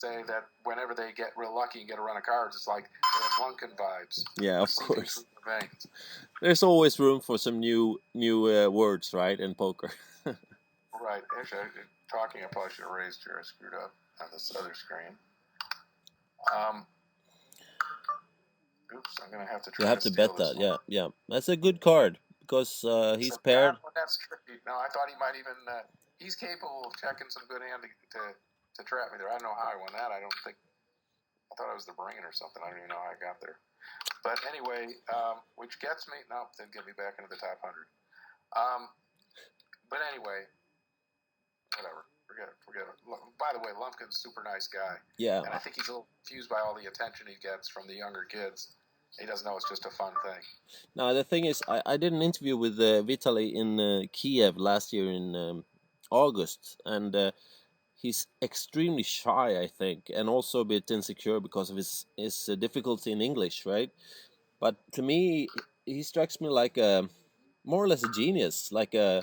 say that whenever they get real lucky and get a run of cards, it's like they have Lunkin vibes. Yeah, of course. There's always room for some new words, right, in poker. Right. Actually, I probably should have raised here. I screwed up on this other screen. Oops, I'm gonna have to try. You have to bet that. Yeah, yeah. That's a good card because he's paired. That's tricky. No, I thought he might even. He's capable of checking some good hand to trap me there. I don't know how I won that. I don't think. I thought it was the brain or something. I don't even know how I got there. But anyway, which gets me. No, didn't get me back into the top 100. But anyway, whatever. Forget it. By the way, Lumpkin's a super nice guy. Yeah. And I think he's a little confused by all the attention he gets from the younger kids. He doesn't know it's just a fun thing. No, the thing is, I did an interview with Vitaly in Kiev last year in August, and he's extremely shy, I think, and also a bit insecure because of his difficulty in English, right? But to me, he strikes me like more or less a genius, like a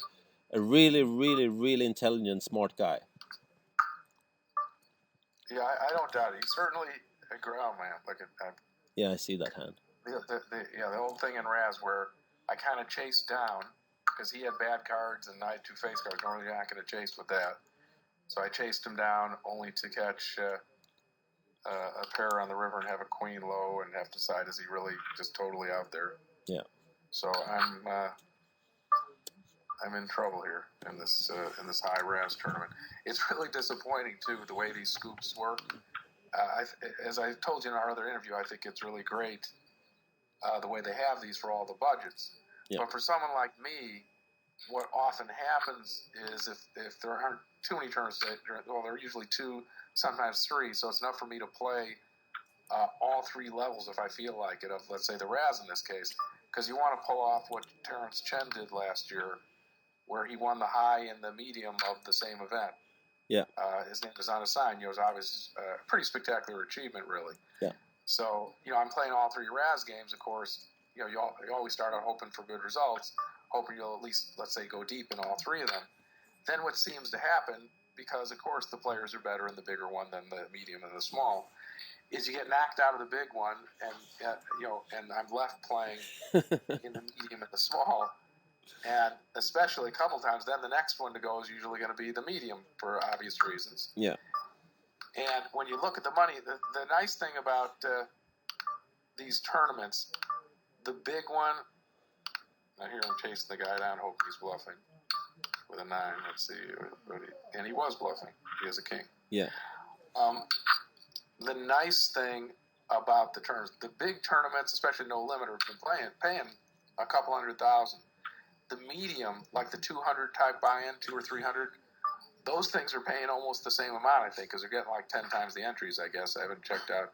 really, really, really intelligent, smart guy. Yeah, I don't doubt it. He's certainly a ground man. Yeah, I see that hand. The old thing in Razz where I kind of chased down because he had bad cards and I had two face cards. Normally, you're not going to chase with that. So I chased him down only to catch a pair on the river and have a queen low and have to decide, is he really just totally out there? Yeah. So I'm in trouble here in this high Razz tournament. It's really disappointing too the way these scoops work. As I told you in our other interview, I think it's really great the way they have these for all the budgets. Yeah. But for someone like me, what often happens is if there aren't too many tournaments, well, there are usually 2, sometimes 3, so it's enough for me to play all 3 levels if I feel like it, of, let's say, the Razz in this case, because you want to pull off what Terrence Chen did last year, where he won the high and the medium of the same event. Yeah. His name is on a sign. It was obviously a pretty spectacular achievement, really. Yeah. So, I'm playing all 3 Razz games. Of course, you always start out hoping for good results, hoping you'll at least, let's say, go deep in all 3 of them. Then what seems to happen, because, of course, the players are better in the bigger one than the medium and the small, is you get knocked out of the big one, and and I'm left playing in the medium and the small. And especially a couple times, then the next one to go is usually going to be the medium for obvious reasons. Yeah. And when you look at the money, the nice thing about these tournaments, the big one, now here I'm chasing the guy down, hoping he's bluffing with a 9. Let's see. And he was bluffing. He has a king. Yeah. The nice thing about the tournaments, the big tournaments, especially no limiter, have been paying a couple $100,000. The medium, like the 200 type buy-in, 200 or 300, those things are paying almost the same amount, I think, because they're getting like 10 times the entries, I guess. I haven't checked out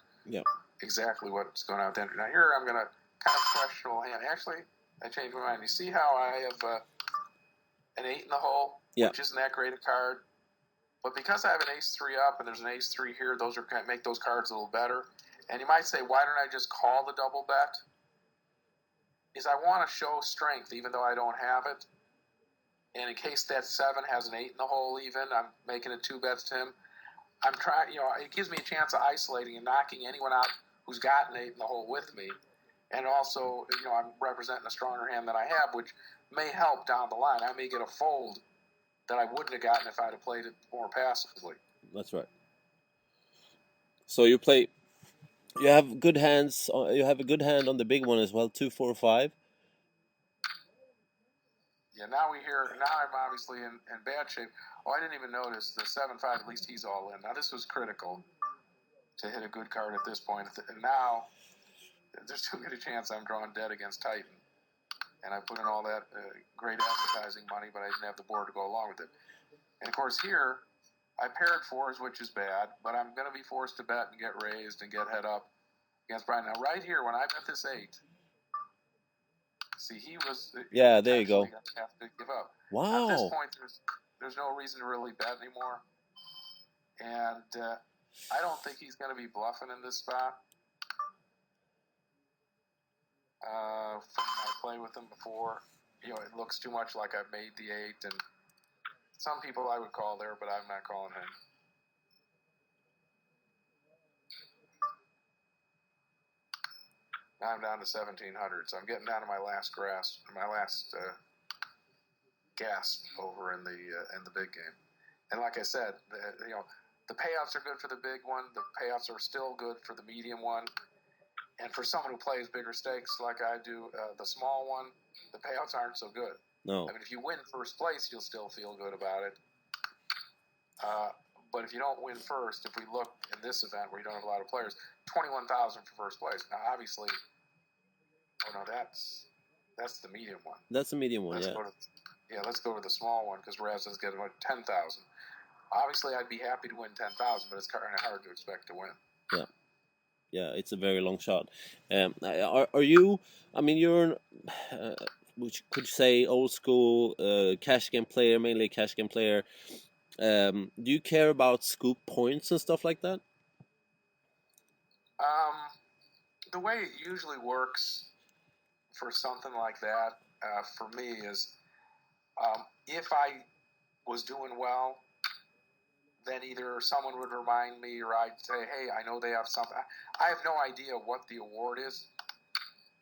exactly what's going on with the entry. Now, here I'm going to kind of questionable hand. Actually, I changed my mind. You see how I have an 8 in the hole, which isn't that great a card? But because I have an ace-3 up and there's an ace-3 here, those are kind of make those cards a little better. And you might say, why don't I just call the double bet? Is I want to show strength even though I don't have it. And in case that 7 has an 8 in the hole even, I'm making it 2 bets to him. I'm trying, it gives me a chance of isolating and knocking anyone out who's got an 8 in the hole with me. And also, I'm representing a stronger hand than I have, which may help down the line. I may get a fold that I wouldn't have gotten if I'd have played it more passively. That's right. So you have good hands. You have a good hand on the big one as well, 2, 4, 5. Yeah, now I'm obviously in bad shape. Oh, I didn't even notice the 7-5. At least he's all in. Now this was critical to hit a good card at this point. And now there's too good a chance I'm drawing dead against Titan. And I put in all that great advertising money, but I didn't have the board to go along with it. And of course here, I paired 4s, which is bad, but I'm going to be forced to bet and get raised and get head up against Brian. Now right here, when I bet this 8, see, he was there you go. Going to have to give up. Wow. At this point, there's no reason to really bet anymore, and I don't think he's going to be bluffing in this spot. From my play with him before, it looks too much like I've made the 8, and some people I would call there, but I'm not calling him. Now I'm down to 1,700, so I'm getting down to my last gasp over in the big game. And like I said, the payouts are good for the big one. The payouts are still good for the medium one. And for someone who plays bigger stakes like I do, the small one, the payouts aren't so good. No. I mean, if you win first place, you'll still feel good about it. But if you don't win first, if we look in this event where you don't have a lot of players, 21,000 for first place. Now, obviously, that's the medium one. That's the medium one, let's go to the small one because Razz is getting about 10,000. Obviously, I'd be happy to win 10,000, but it's kind of hard to expect to win. Yeah, it's a very long shot. Are you? I mean, you're, which could you say, old school cash game player, mainly cash game player. Do you care about scoop points and stuff like that? The way it usually works for something like that, for me, is if I was doing well, then either someone would remind me or I'd say, hey, I know they have something. I have no idea what the award is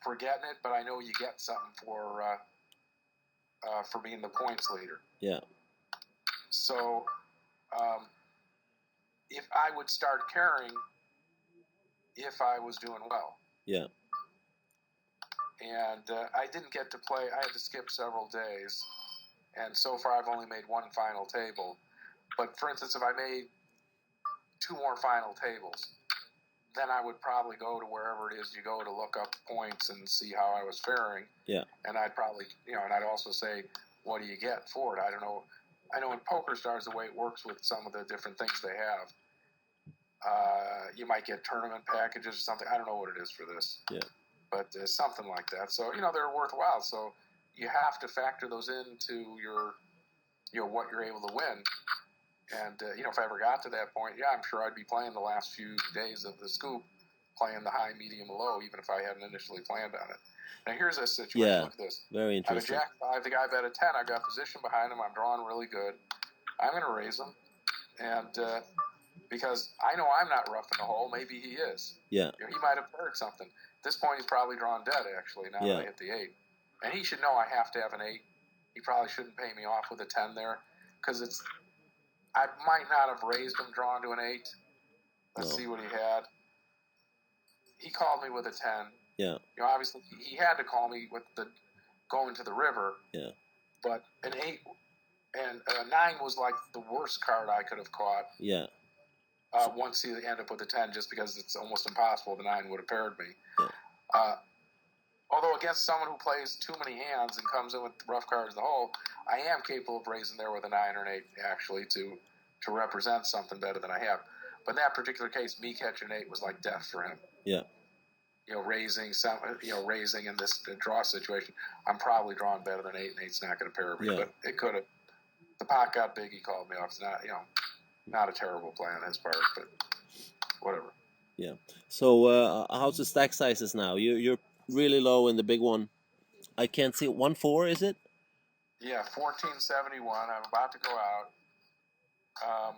for getting it, but I know you get something for being the points leader. Yeah. So if I would start caring if I was doing well. Yeah. And I didn't get to play. I had to skip several days. And so far I've only made one final table. But for instance, if I made 2 more final tables, then I would probably go to wherever it is you go to look up points and see how I was faring. Yeah. And I'd probably, and I'd also say, what do you get for it? I don't know. I know in PokerStars, the way it works with some of the different things they have, you might get tournament packages or something. I don't know what it is for this. Yeah. But something like that. So, they're worthwhile. So you have to factor those into your, what you're able to win. And, if I ever got to that point, I'm sure I'd be playing the last few days of the scoop, playing the high, medium, low, even if I hadn't initially planned on it. Now, here's a situation like this. Very interesting. I have a Jack 5, the guy bet a 10. I've got position behind him. I'm drawing really good. I'm going to raise him. And because I know I'm not roughing the hole, maybe he is. Yeah. He might have heard something. At this point, he's probably drawn dead, actually, now that I hit the 8. And he should know I have to have an 8. He probably shouldn't pay me off with a 10 there because I might not have raised him drawn to an 8. Let's see what he had. He called me with a 10. Yeah. Obviously, he had to call me with the going to the river. Yeah. But an 8 and a 9 was like the worst card I could have caught. Yeah. Once he ended up with a 10, just because it's almost impossible the 9 would have paired me. Yeah. Although against someone who plays too many hands and comes in with rough cards the hole, I am capable of raising there with a 9 or an 8, actually, to represent something better than I have. But in that particular case, me catching an 8 was like death for him. Yeah. Raising in this draw situation, I'm probably drawing better than 8, and 8's not going to pair me. Yeah. But it could have. The pot got big. He called me off. It's not, not a terrible play on his part, but whatever. Yeah. So how's the stack sizes now? You're really low in the big one. I can't see 1-4. Is it? Yeah, 1471. I'm about to go out.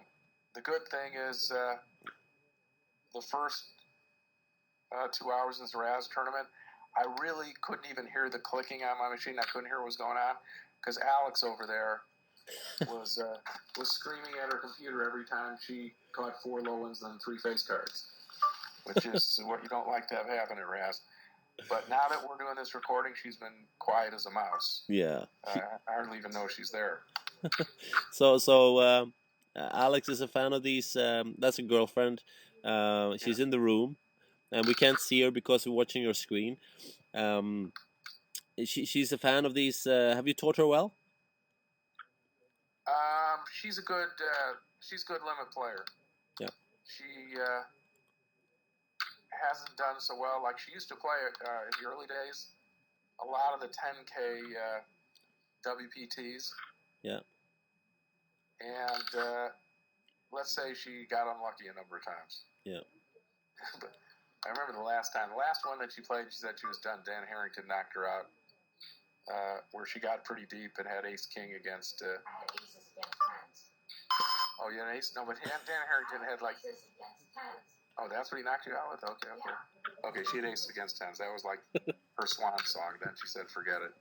The good thing is the first 2 hours of this Razz tournament, I really couldn't even hear the clicking on my machine. I couldn't hear what was going on because Alex over there was screaming at her computer every time she caught 4 low ones and 3 face cards, which is what you don't like to have happen at Razz. But now that we're doing this recording, she's been quiet as a mouse. Yeah. I hardly even know she's there. So Alex is a fan of these. That's a girlfriend. She's in the room, and we can't see her because we're watching your screen. She's a fan of these. Have you taught her well? She's a good limit player. Yeah. She hasn't done so well. Like she used to play in the early days, a lot of the 10K WPTs. Yeah. And let's say she got unlucky a number of times. Yeah. But I remember the last one that she played, she said she was done. Dan Harrington knocked her out, where she got pretty deep and had ace-king against... I had aces against tens. Oh, you had an ace? No, but Dan Harrington had like... Aces against tens. Oh, that's what he knocked you out with? Okay. Yeah. Okay, she had aces against tens. That was like her swan song. Then she said, "Forget it,"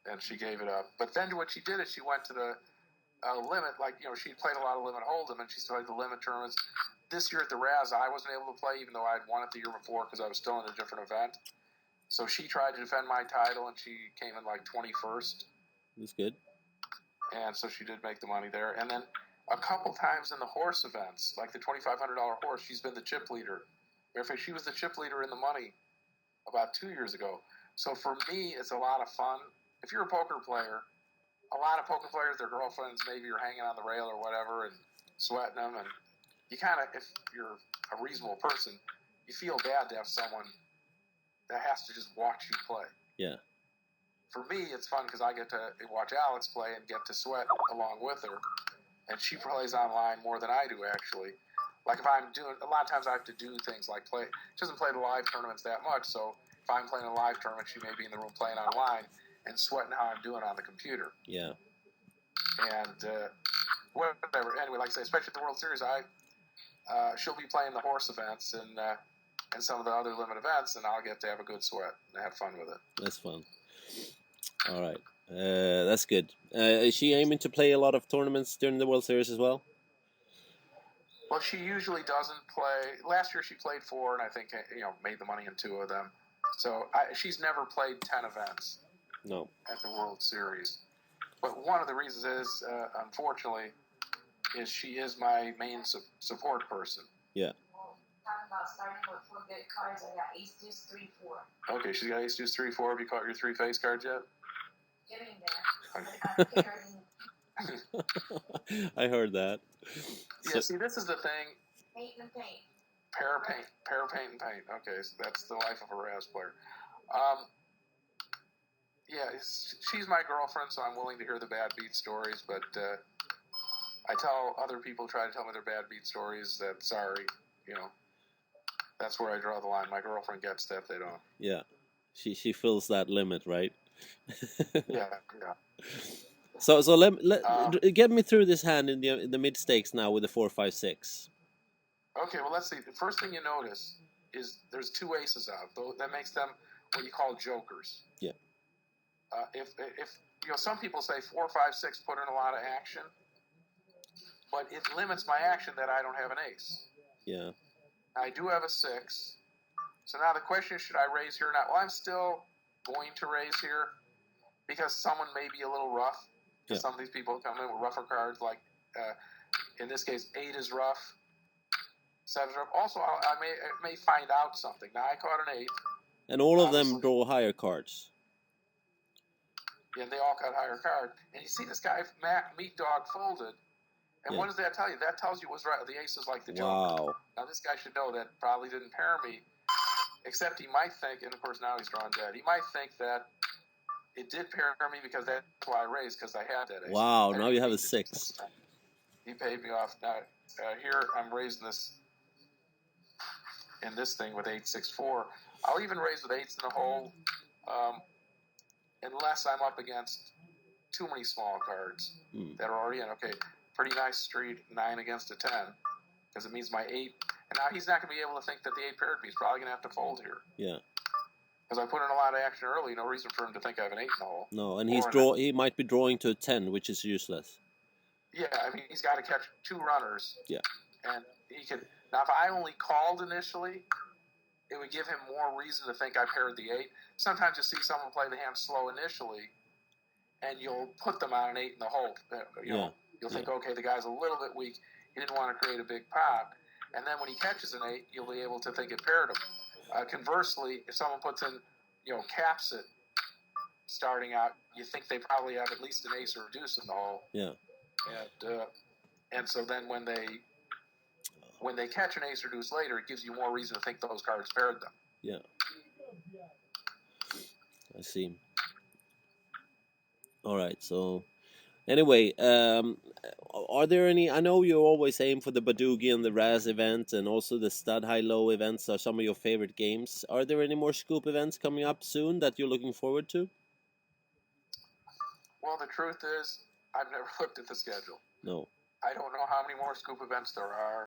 and she gave it up. But then what she did is she went to the limit. Like, you know, she played a lot of limit hold'em, and she played the limit tournaments. This year at the Razz, I wasn't able to play, even though I'd won it the year before because I was still in a different event. So she tried to defend my title, and she came in like 21st. That's good. And so she did make the money there. And then a couple times in the horse events, like the $2,500 horse, she's been the chip leader. Matter of fact, she was the chip leader in the money about 2 years ago. So for me, it's a lot of fun. If you're a poker player, a lot of poker players, their girlfriends maybe are hanging on the rail or whatever and sweating them. And you kind of, if you're a reasonable person, you feel bad to have someone that has to just watch you play. Yeah. For me, it's fun because I get to watch Alex play and get to sweat along with her. And she plays online more than I do, actually. Like if I'm doing, a lot of times I have to do things like play. She doesn't play the live tournaments that much, so if I'm playing a live tournament, she may be in the room playing online and sweating how I'm doing on the computer. Yeah. And whatever. Anyway, like I say, especially at the World Series, she'll be playing the horse events and some of the other limit events, and I'll get to have a good sweat and have fun with it. That's fun. All right. That's good. Is she aiming to play a lot of tournaments during the World Series as well? Well, she usually doesn't play. Last year she played 4, and I think, you know, made the money in 2 of them. So she's never played 10 events. No. At the World Series. But one of the reasons is, unfortunately, is she is my main support person. Yeah. Talking about starting with 4 good cards, I got ace, deuce, 3, 4. Okay, she's got ace, deuce, 3, 4. Have you caught your 3 face cards yet? Getting there. I heard that. Yeah, see, this is the thing. Paint and paint. Pair, paint, and paint. Okay, so that's the life of a Razz player. Yeah, she's my girlfriend, so I'm willing to hear the bad beat stories, but I tell other people try to tell me their bad beat stories that, sorry, you know, that's where I draw the line. My girlfriend gets that, they don't. Yeah, she fills that limit, right? Yeah. So get me through this hand in the mid stakes now with the 4, 5, 6. Okay, well, let's see. The first thing you notice is there's 2 aces out. That makes them what you call jokers. Yeah. If you know, some people say 4, 5, 6 put in a lot of action, but it limits my action that I don't have an ace. Yeah. I do have a 6. So now the question is, should I raise here or not? Well, I'm still going to raise here because someone may be a little rough. Yeah. Some of these people come in with rougher cards, like in this case, 8 is rough, 7 is rough. Also, I may find out something. Now, I caught an 8. And all of them draw higher cards. Yeah, they all got higher cards. And you see this guy, Meat Dog, folded. And what does that tell you? That tells you was right. The ace is like the joker. Wow. Now, this guy should know that probably didn't pair me, except he might think, and of course now he's drawn dead, he might think that it did pair me because that's why I raised, because I had that ace. Wow, now you have a 6. He paid me off. Now, here I'm raising this in this thing with 8, 6, 4. I'll even raise with 8s in the hole, unless I'm up against too many small cards that are already in. Okay, pretty nice street, 9 against a 10, because it means my 8. And now he's not going to be able to think that the 8 paired me. He's probably going to have to fold here. Yeah. Because I put in a lot of action early, no reason for him to think I have an 8 in the hole. No, and he might be drawing to a 10, which is useless. Yeah, I mean, he's got to catch 2 runners. Yeah. And he could. Now, if I only called initially, it would give him more reason to think I paired the 8. Sometimes you see someone play the hand slow initially, and you'll put them on an 8 in the hole. You know, you'll think, okay, the guy's a little bit weak. He didn't want to create a big pot. And then when he catches an 8, you'll be able to think it paired him. Conversely, if someone puts in, you know, caps it starting out, you think they probably have at least an ace or a deuce in the hole. Yeah. And so then when they catch an ace or deuce later, it gives you more reason to think those cards paired them. Yeah. I see. All right. So anyway, are there any? I know you always aim for the Badoogie and the Razz event, and also the Stud High Low events are some of your favorite games. Are there any more Scoop events coming up soon that you're looking forward to? Well, the truth is, I've never looked at the schedule. No. I don't know how many more Scoop events there are.